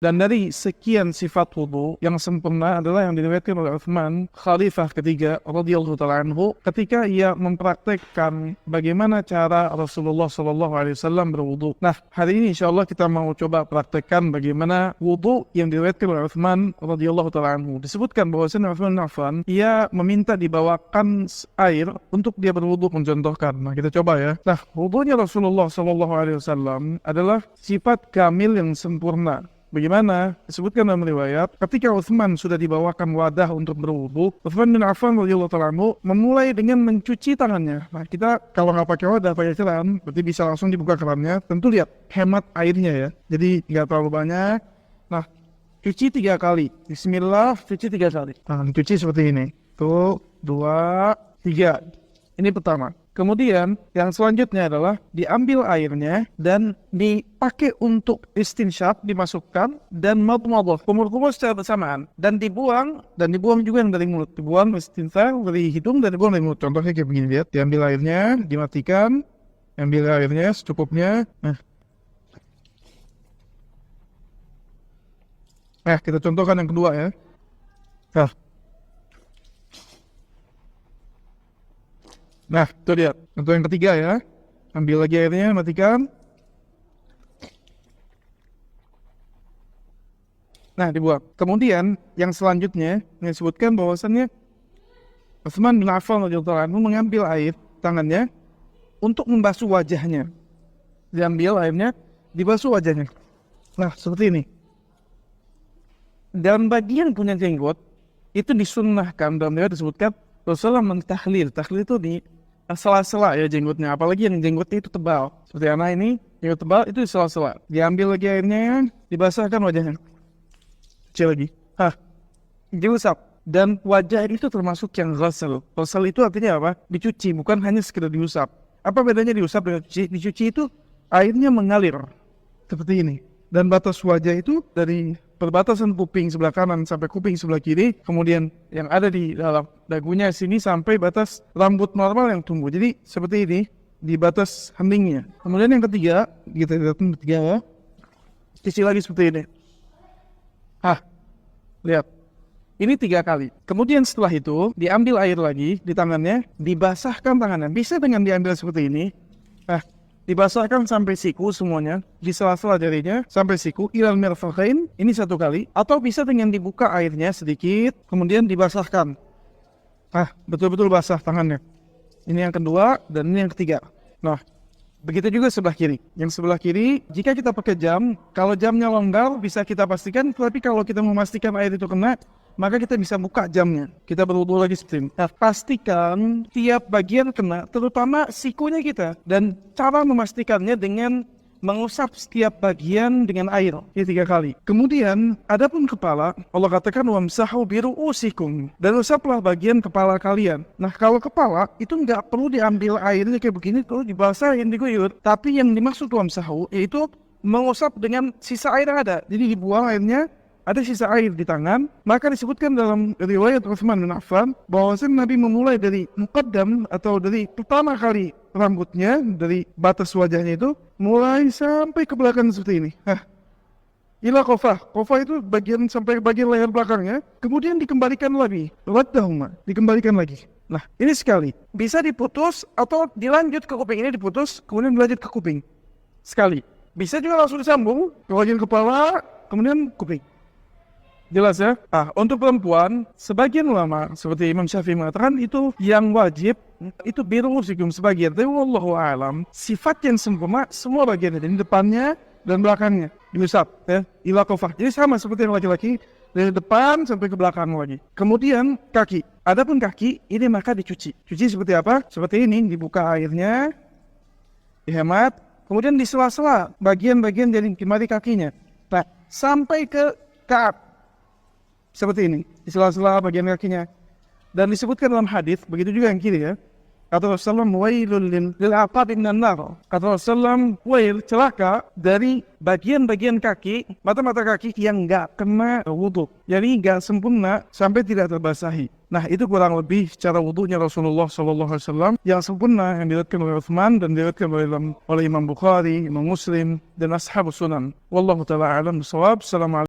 Dan dari sekian sifat wudu yang sempurna adalah yang diriwayatkan oleh Utsman, Khalifah ketiga radhiyallahu taala anhu, ketika ia mempraktekkan bagaimana cara Rasulullah sallallahu alaihi wasallam berwudu. Nah, hari ini insyaallah kita mau coba praktekkan bagaimana wudu yang diriwayatkan oleh Utsman radhiyallahu taala anhu. Disebutkan bahwasanya Utsman bin Affan ia meminta dibawakan air untuk dia berwudu, mencontohkan. Nah, kita coba ya. Nah, wudunya Rasulullah sallallahu alaihi wasallam adalah sifat kamil yang sempurna. Bagaimana? Disebutkan dalam riwayat, ketika Utsman sudah dibawakan wadah untuk berwudu, Utsman bin Affan radhiyallahu taala anhu memulai dengan mencuci tangannya. Nah, kita kalau nggak pakai wadah, pakai keran, berarti bisa langsung dibuka kerannya. Tentu lihat hemat airnya ya. Jadi nggak terlalu banyak. Nah, cuci 3 kali. Bismillah, cuci 3 kali. Nah, cuci seperti ini. 1, 2, 3. Ini pertama. Kemudian yang selanjutnya adalah diambil airnya dan dipakai untuk istinsyaq, dimasukkan dan madmadah, kumur-kumur secara bersamaan dan dibuang juga yang dari mulut, dibuang istinsyaq dari hidung dan dibuang dari mulut. Contohnya kayak begini, lihat, diambil airnya, dimatikan, ambil airnya secukupnya. Nah, kita contohkan yang kedua ya. Nah, itu lihat. Contoh yang ketiga ya. Ambil lagi airnya, matikan. Nah, dibuang. Kemudian, yang selanjutnya, yang disebutkan bahwasannya Utsman bin Affan radhiyallahu anhu mengambil air tangannya untuk membasuh wajahnya. Diambil airnya, dibasuh wajahnya. Nah, seperti ini. Dalam bagian punya jenggot, itu disunnahkan, dalam riwayat disebutkan Rasulullah mentahlil. Tahlil itu di sela-sela ya jenggotnya, apalagi yang jenggotnya itu tebal seperti anak ini, jenggot tebal itu di sela-sela. Diambil lagi airnya, dibasahkan wajahnya, kecil lagi, diusap. Dan wajah itu termasuk yang ghasal. Ghasal itu artinya apa? Dicuci, bukan hanya sekedar diusap. Apa bedanya diusap dengan dicuci? Dicuci itu airnya mengalir seperti ini, dan batas wajah itu dari perbatasan kuping sebelah kanan sampai kuping sebelah kiri, kemudian yang ada di dalam dagunya sini sampai batas rambut normal yang tumbuh. Jadi seperti ini di batas heningnya. Kemudian yang ketiga, kita lihat yang ketiga ya. Cuci lagi seperti ini. Lihat. Ini 3 kali. Kemudian setelah itu diambil air lagi di tangannya, dibasahkan tangannya. Bisa dengan diambil seperti ini. Dibasahkan sampai siku semuanya, di sela-sela jarinya sampai siku, ilal mirfaqain, ini 1 kali, atau bisa dengan dibuka airnya sedikit, kemudian dibasahkan. Betul-betul basah tangannya. Ini yang kedua dan ini yang ketiga. Nah, begitu juga sebelah kiri. Yang sebelah kiri, jika kita pakai jam, kalau jamnya longgar bisa kita pastikan, tapi kalau kita memastikan air itu kena, maka kita bisa buka jamnya. Kita berwudu lagi seperti ini. Nah, pastikan tiap bagian kena, terutama sikunya kita. Dan cara memastikannya dengan mengusap setiap bagian dengan air. Ini 3 kali. Kemudian, adapun kepala, Allah katakan wamsahu biru'usikum. Dan usaplah bagian kepala kalian. Nah, kalau kepala, itu nggak perlu diambil airnya kayak begini, tuh dibasahin, diguyur. Tapi yang dimaksud wamsahu, yaitu mengusap dengan sisa air yang ada. Jadi dibuang airnya, ada sisa air di tangan, maka disebutkan dalam riwayat Utsman bin Affan bahwasanya Nabi memulai dari muqaddam atau dari pertama kali rambutnya, dari batas wajahnya itu mulai sampai ke belakang seperti ini. Ila qafah. Qafah itu bagian sampai bagian leher belakangnya, kemudian dikembalikan lagi. Waddahuma, dikembalikan lagi. Nah, ini sekali. Bisa diputus atau dilanjut ke kuping, ini diputus, kemudian dilanjut ke kuping. Sekali. Bisa juga langsung disambung ke bagian kepala, kemudian kuping. Jelas ya? Untuk perempuan, sebagian ulama seperti Imam Syafi'i mengatakan itu yang wajib itu biru'usikum sebagian. Tapi wallahu a'lam, sifat yang sempurna semua bagian dari depannya dan belakangnya diusap ya, ila qafah. Jadi sama seperti yang laki-laki, dari depan sampai ke belakang lagi. Kemudian kaki. Adapun kaki ini maka dicuci. Cuci seperti apa? Seperti ini, dibuka airnya, dihemat, kemudian di sela-sela bagian-bagian dari kemari kakinya. Nah, sampai ke ka'ab. Seperti ini, di sela-sela bagian kakinya. Dan disebutkan dalam hadis, begitu juga yang kiri ya. Kata Rasulullah, wailul lil aqab minan nar. Kata Rasulullah, wail, celaka dari bagian-bagian kaki, mata-mata kaki yang enggak kena wudu. Jadi enggak sempurna sampai tidak terbasahi. Nah, itu kurang lebih cara wudunya Rasulullah SAW yang sempurna, yang diriwayatkan oleh Utsman dan diriwayatkan oleh Imam Bukhari, Imam Muslim dan Ashabus Sunan. Wallahu taala a'lam bishawab. Assalamualaikum.